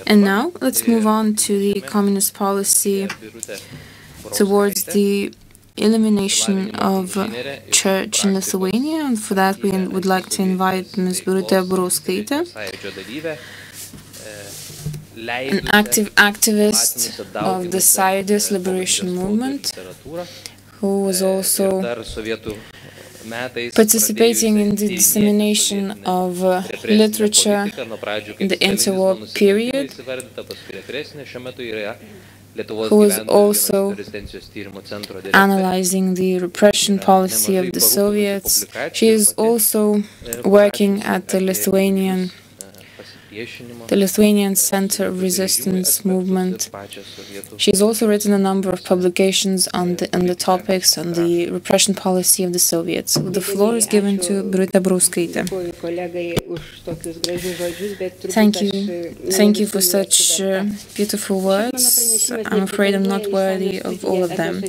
And now let's move on to the communist policy towards the elimination of church in Lithuania, and for that we would like to invite Ms. Birutė Burauskaitė, an active activist of the Sąjūdis Liberation Movement, who was also participating in the dissemination of literature in the interwar period, who was also analyzing the repression policy of the Soviets. She is also working at the Lithuanian Center of Resistance Movement. She's also written a number of publications on the topics on the repression policy of the Soviets. The floor is given to Birutė Burauskaitė. Thank you for such beautiful words. I'm afraid I'm not worthy of all of them.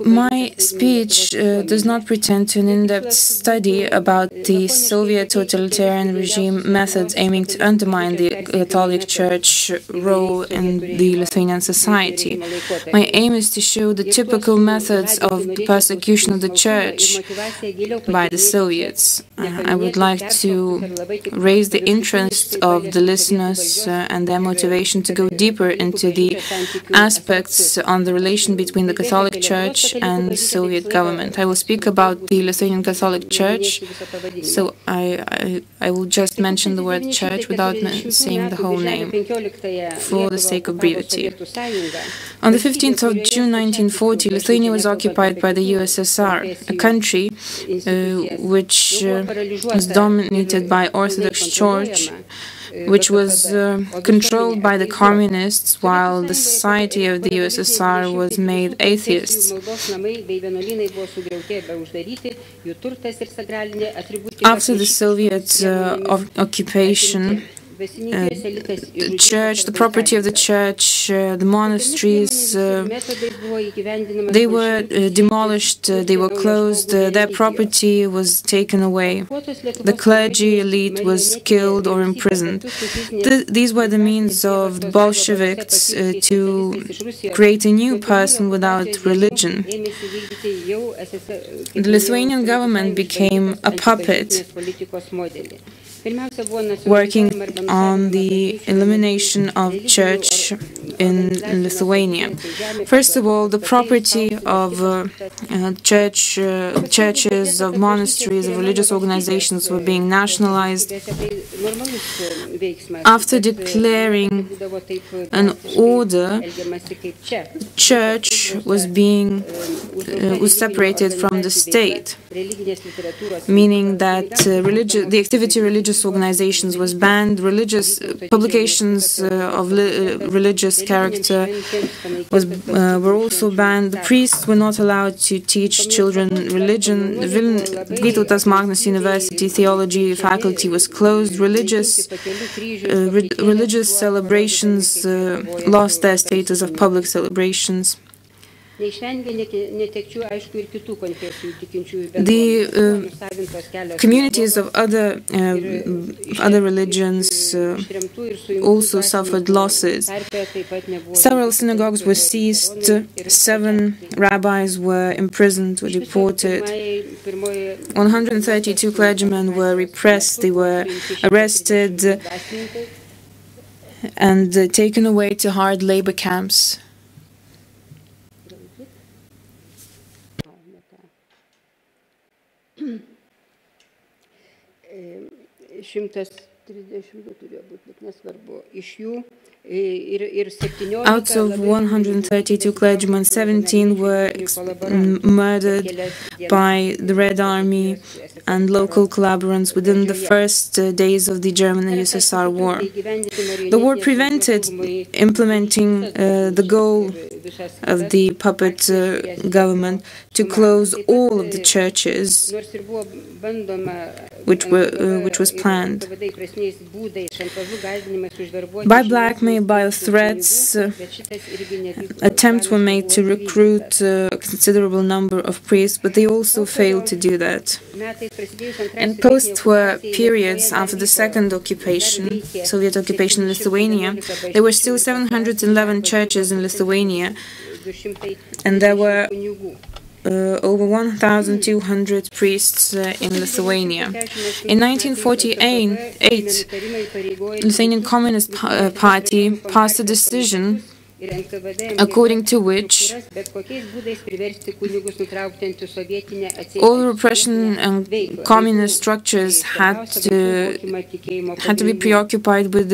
My speech does not pretend to an in-depth study about the Soviet totalitarian regime methods aiming to undermine the Catholic Church role in the Lithuanian society. My aim is to show the typical methods of persecution of the Church by the Soviets. I would like to raise the interest of the listeners and their motivation to go deeper into the aspects on the relation between the Catholic Church and the Soviet government. I will speak about the Lithuanian Catholic Church, so I will just mention the word church without saying the whole name, for the sake of brevity. On the 15th of June 1940, Lithuania was occupied by the USSR, a country which was dominated by Orthodox Church, which was controlled by the communists, while the society of the USSR was made atheists. After the Soviet occupation, the church, the property of the church, the monasteries, they were demolished, they were closed, their property was taken away. The clergy elite was killed or imprisoned. These were the means of the Bolsheviks to create a new person without religion. The Lithuanian government became a puppet, working on the elimination of church in Lithuania. First of all, the property of churches, of monasteries, of religious organizations were being nationalized. After declaring an order, church was separated from the state, meaning that the activity of religious organizations was banned, publications of religious character were also banned. The priests were not allowed to teach children religion. The Vytautas Magnus University theology faculty was closed. Religious celebrations lost their status of public celebrations. The communities of other religions also suffered losses. Several synagogues were seized, 7 rabbis were imprisoned or deported, 132 clergymen were repressed, they were arrested and taken away to hard labor camps. Out of 132 clergymen, 17 were murdered by the Red Army and local collaborators within the first days of the German-USSR war. The war prevented implementing the goal of the puppet government to close all of the churches, which was planned. By blackmail, by threats, attempts were made to recruit a considerable number of priests, but they also failed to do that. In post-war periods after the second occupation, Soviet occupation in Lithuania, there were still 711 churches in Lithuania, and there were over 1,200 priests in Lithuania. In 1948, Lithuanian Communist Party passed a decision according to which all repression and communist structures had to be preoccupied with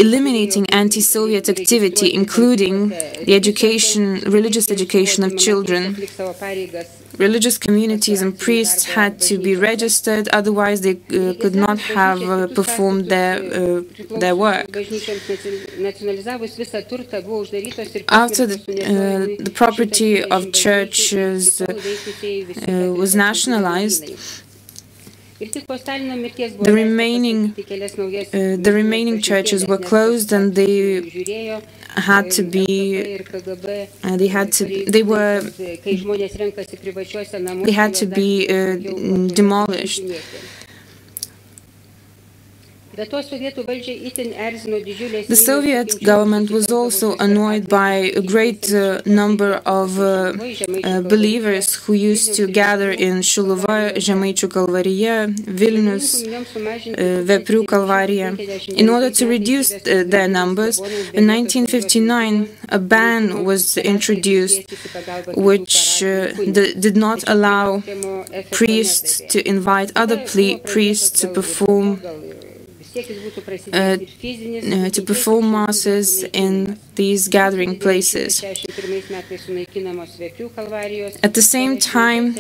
eliminating anti-Soviet activity, including the religious education of children. Religious communities and priests had to be registered, otherwise they could not have performed their work. After the property of churches was nationalized, the remaining churches were closed, and they had to be demolished. The Soviet government was also annoyed by a great number of believers who used to gather in Šiluva, Žemaičių Kalvarija, Vilnius, Veprių Kalvarija. In order to reduce their numbers, in 1959 a ban was introduced which did not allow priests to invite other priests to perform masses in these gathering places. At the same time,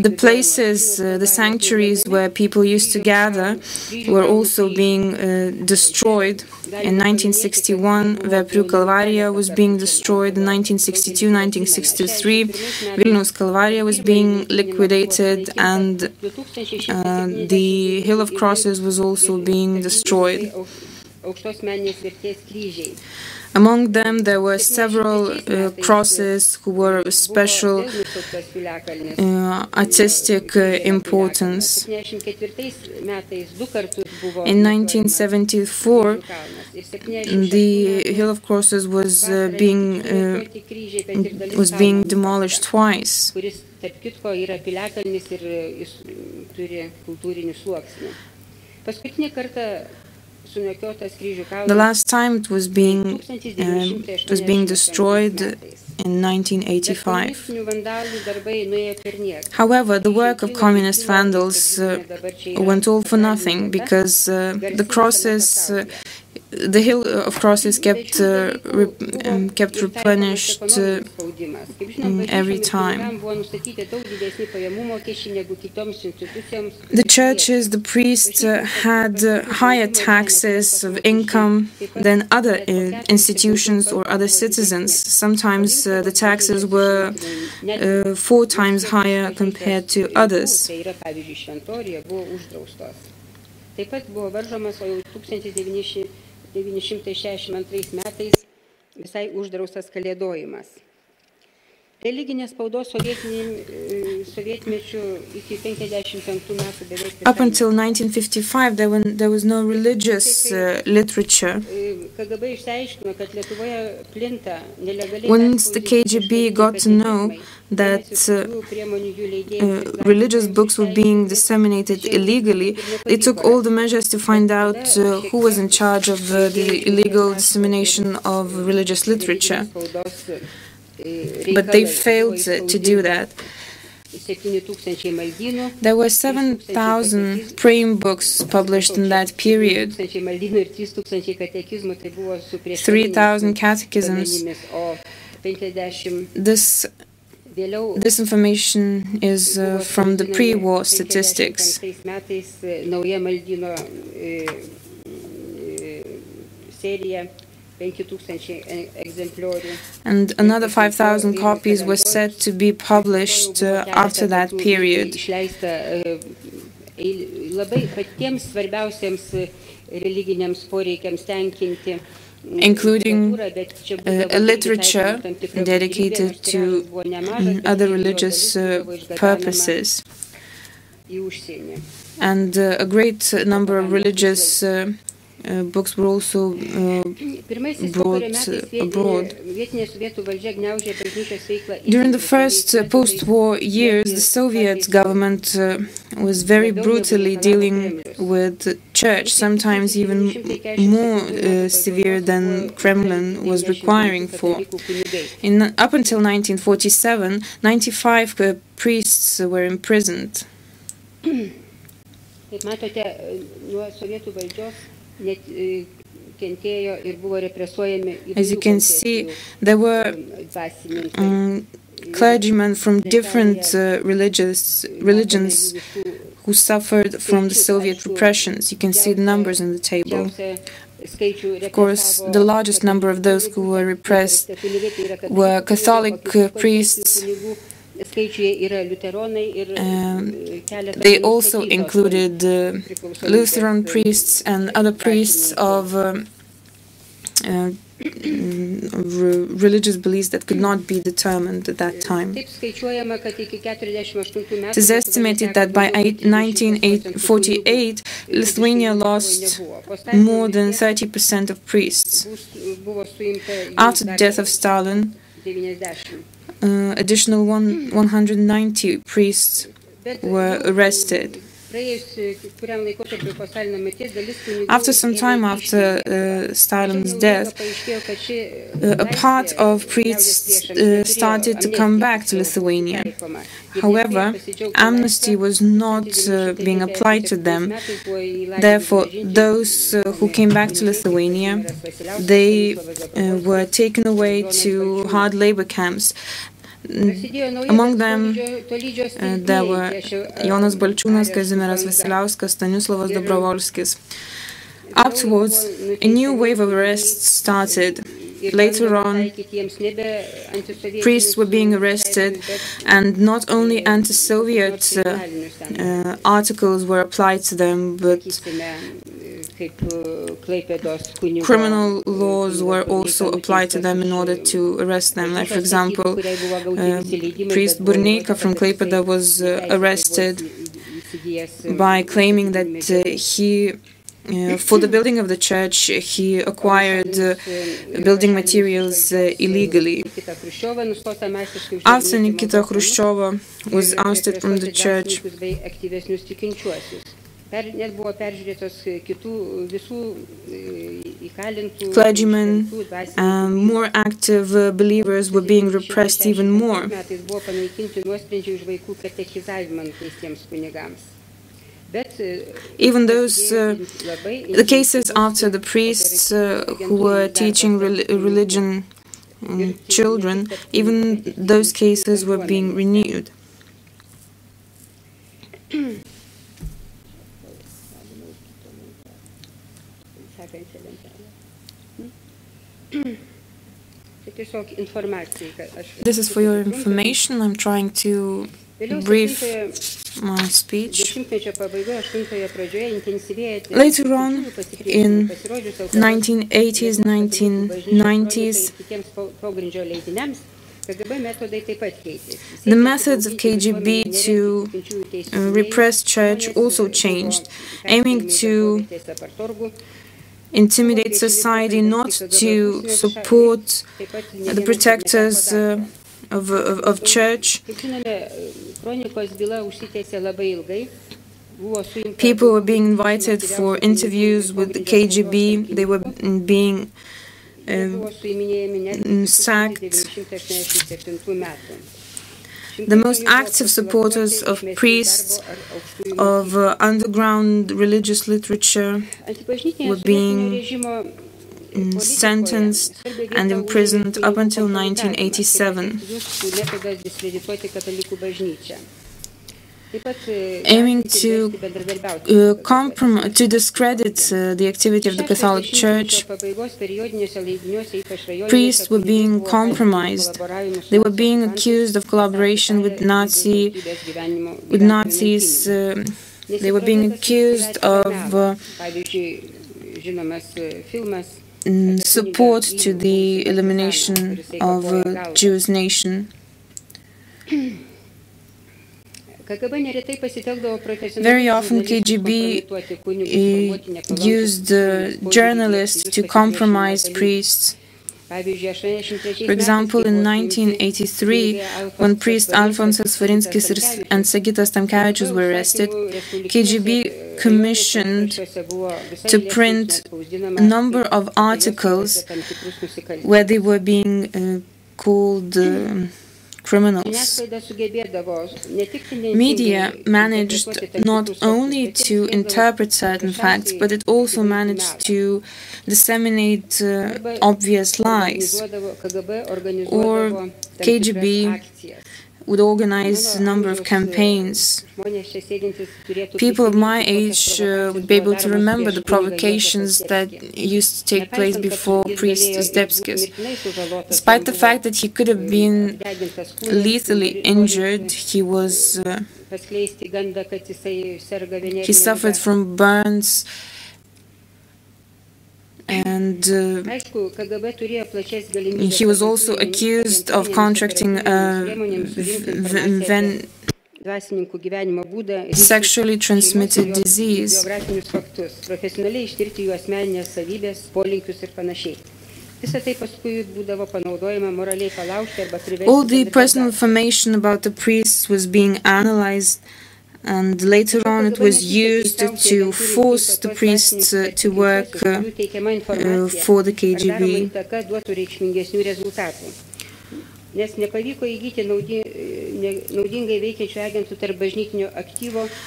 the places, the sanctuaries where people used to gather were also being destroyed. In 1961, Veprių Kalvarija was being destroyed. In 1962, 1963, Vilnius Kalvarija was being liquidated, and the Hill of Crosses was also being destroyed. Among them, there were several crosses who were of special artistic importance. In 1974, the Hill of Crosses was being demolished twice. The last time it was being destroyed in 1985. However, the work of communist vandals went all for nothing, because the crosses, the Hill of Crosses kept replenished every time. The churches, the priests had higher taxes of income than other institutions or other citizens. Sometimes the taxes were 4 times higher compared to others. Taip pat buvo varžomas, o jau 1962 metais visai uždraustas kalėdojimas. Religinės spaudos sovietmečių iki 55 metų beveik. Up until 1955, there was no religious literature. Once the KGB got to know that religious books were being disseminated illegally, they took all the measures to find out who was in charge of the illegal dissemination of religious literature. But they failed to do that. There were 7,000 praying books published in that period, 3,000 catechisms. This information is from the pre-war statistics. And another 5,000 copies were said to be published after that period. Including a literature dedicated to other religious purposes. And a great number of religious books were also brought abroad. During the first post-war years, the Soviet government was very brutally dealing with the church, sometimes even more severe than Kremlin was requiring for. Up until 1947, 95 priests were imprisoned. As you can see, there were clergymen from different religions who suffered from the Soviet repressions. You can see the numbers in the table. Of course, the largest number of those who were repressed were Catholic priests. They also included Lutheran priests and other priests of religious beliefs that could not be determined at that time. It is estimated that by 1948, Lithuania lost more than 30% of priests. After the death of Stalin, additional 190 priests were arrested. After some time after Stalin's death, a part of priests started to come back to Lithuania. However, amnesty was not being applied to them. Therefore, those who came back to Lithuania, they were taken away to hard labor camps. Among them, there were Jonas Balčiūnas, Kazimieras Vasiliauskas, Stanislavas Dobrovolskis. Afterwards, a new wave of arrests started. Later on, priests were being arrested, and not only anti-Soviet articles were applied to them, but criminal laws were also applied to them in order to arrest them. Like, for example, priest Burneika from Klaipėda was arrested by claiming that for the building of the church, he acquired building materials illegally. After Nikita Khrushchev was ousted from the church, clergymen and more active believers were being repressed even more. Even those, the cases after the priests who were teaching religion children, even those cases were being renewed. This is for your information. I'm trying to brief my speech. Later on, in 1980s, 1990s, the methods of KGB to repress church also changed, aiming to intimidate society not to support the protectors of church. People were being invited for interviews with the KGB. They were being sacked. The most active supporters of priests, of underground religious literature, were being sentenced and imprisoned up until 1987. aiming to discredit the activity of the Catholic Church. Priests were being compromised. They were being accused of collaboration with Nazis. They were being accused of support to the elimination of a Jewish nation. Very often KGB used journalists to compromise priests. For example, in 1983, when priest Alfonsas Svarinskis and Sigitas Tamkevičius were arrested, KGB commissioned to print a number of articles where they were being called criminals. Media managed not only to interpret certain facts, but it also managed to disseminate obvious lies. Or KGB would organize a number of campaigns. People of my age would be able to remember the provocations that used to take place before priest Zdebskis. Despite the fact that he could have been lethally injured, he suffered from burns, and he was also accused of contracting sexually transmitted disease. All the personal information about the priests was being analyzed, and later on it was used to force the priests to work for the KGB.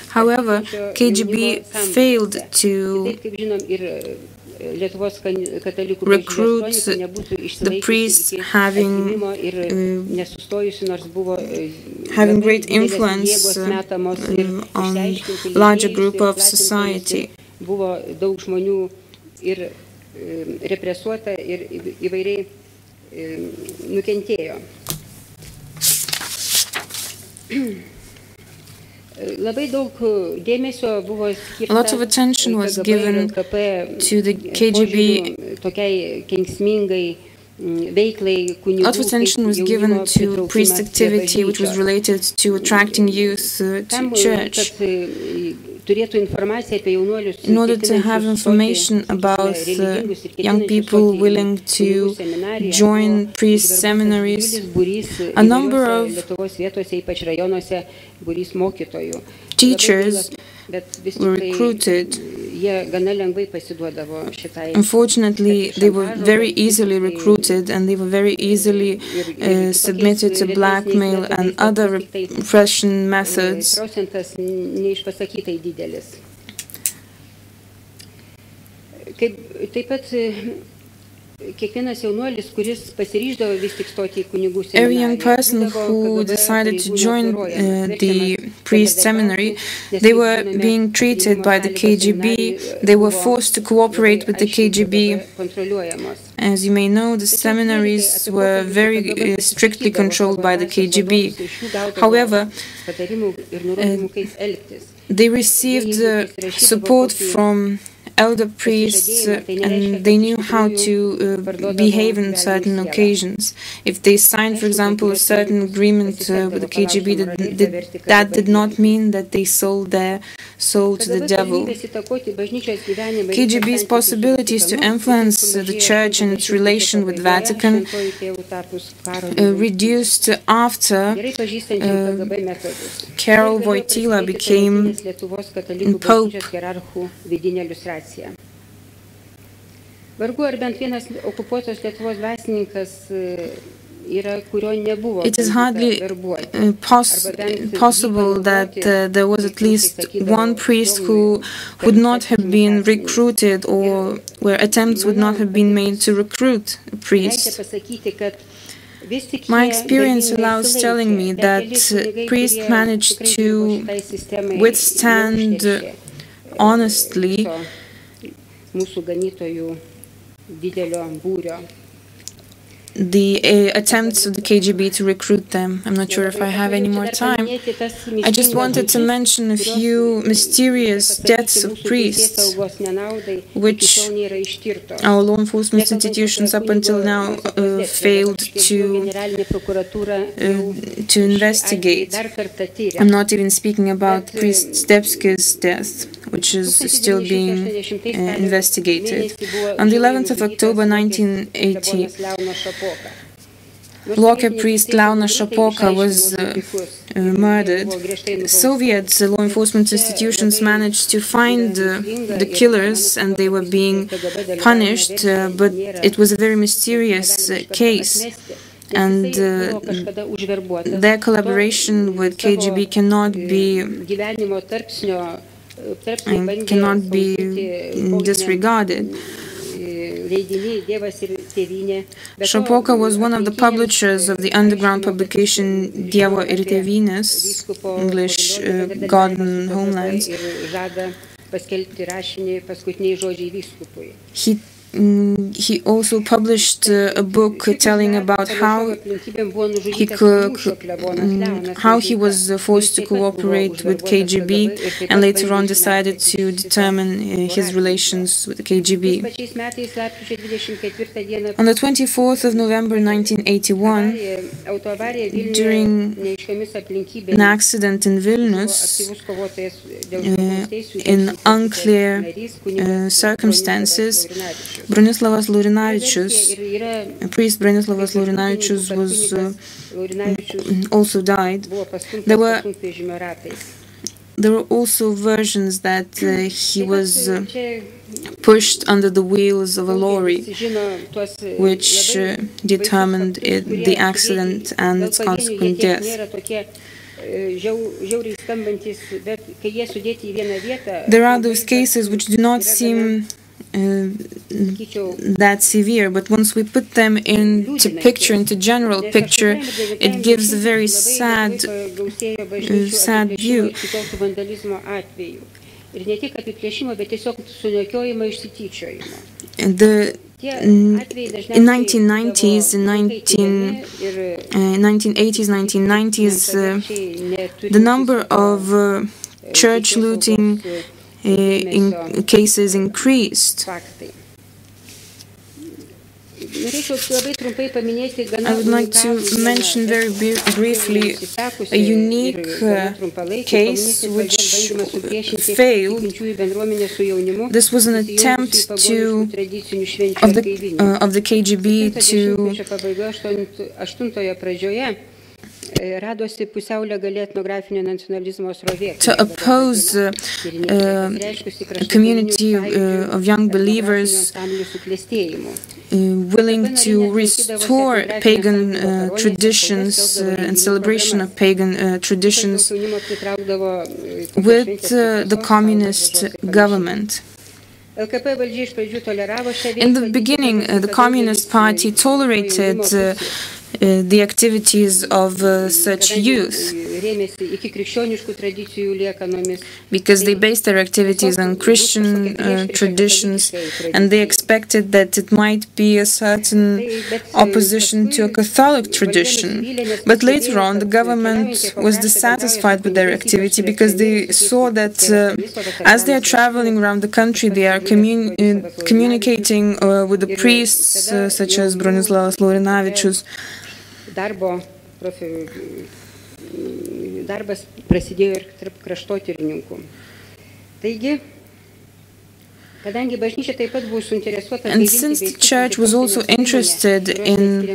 However, KGB failed to recruit the priests having great influence on a larger group of society. A lot of attention was given to the KGB. A lot of attention was given to priest activity, which was related to attracting youth to church. In order to have information about young people willing to join priest seminaries, a number of teachers were recruited. Unfortunately, they were very easily recruited, and they were very easily submitted to blackmail and other repression methods. Every young person who decided to join the priest seminary, they were being treated by the KGB. They were forced to cooperate with the KGB. As you may know, the seminaries were very strictly controlled by the KGB. However, they received support from elder priests, and they knew how to behave in certain occasions. If they signed, for example, a certain agreement with the KGB, that did not mean that they sold their soul to the devil. KGB's possibilities to influence the church and its relation with Vatican reduced after Karol Wojtyla became Pope. It is hardly possible that there was at least one priest who would not have been recruited, or where attempts would not have been made to recruit a priest. My experience allows telling me that priests managed to withstand honestly the attempts of the KGB to recruit them. I'm not sure if I have any more time. I just wanted to mention a few mysterious deaths of priests, which our law enforcement institutions up until now failed to investigate. I'm not even speaking about priest Stepsky's death, which is still being investigated. On the 11th of October 1980, Loka priest Leonas Shapoka was murdered. Soviet law enforcement institutions managed to find the killers and they were being punished, but it was a very mysterious case. And their collaboration with KGB cannot be disregarded. Shapoka was one of the publishers of the underground publication Dievo ir Tėvynės, English God and Homelands. He also published a book telling about how he was forced to cooperate with KGB and later on decided to determine his relations with the KGB. On the 24th of November 1981, during an accident in Vilnius, in unclear circumstances, Bronislavas Laurinavičius, priest Bronislavas Laurinavičius, also died. There were also versions that he was pushed under the wheels of a lorry, which determined the accident and its consequent death. There are those cases which do not seem that severe, but once we put them into general picture, it gives a very sad view. In 1980s, 1990s, the number of church looting cases increased. I would like to mention very briefly a unique case which failed. This was an attempt of the KGB to oppose a community of young believers willing to restore pagan traditions and celebration of pagan traditions with the communist government. In the beginning, the Communist Party tolerated the activities of such youth because they based their activities on Christian traditions, and they expected that it might be a certain opposition to a Catholic tradition. But later on, the government was dissatisfied with their activity because they saw that as they are traveling around the country, they are communicating with the priests such as Bronislavas Laurinavičius. Darbas prasidėjo ir tarp kraštotyrininkų. Taigi, kadangi bažnyčia taip pat buvo suinteresuota, and since the church was also interested in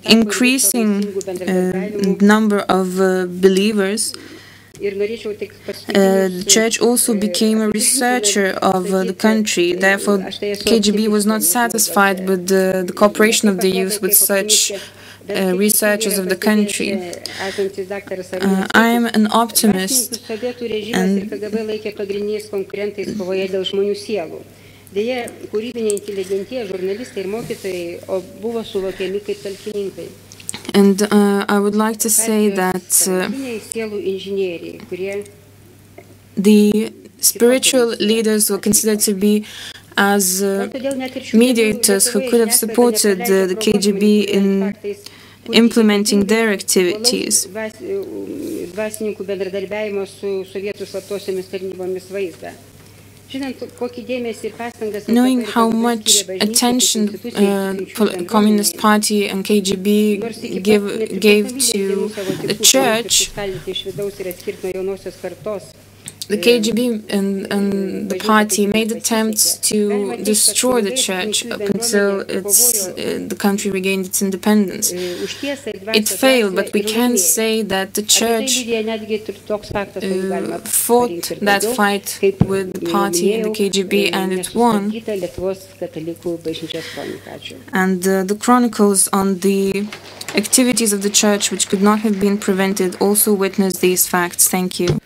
increasing number of believers, the church also became a researcher of the country. Therefore, KGB was not satisfied with the cooperation of the youth with such researchers of the country. I am an optimist, and Deja, kūrybinė inteligentija, žurnalistai ir mokytojai buvo suvokiami kaip talkininkai. And I would like to say that Sielų inžinieriai, kurie the spiritual leaders were considered to be as mediators who could have supported the KGB in implementing their activities. Dvasininkų bendradarbiavimo su sovietų slaptosiomis tarnybomis vaizdą. Knowing how much attention Communist Party and KGB gave to the church, the KGB and the party made attempts to destroy the church up until the country regained its independence. It failed, but we can say that the church fought that fight with the party and the KGB, and it won. And the chronicles on the activities of the church, which could not have been prevented, also witness these facts. Thank you.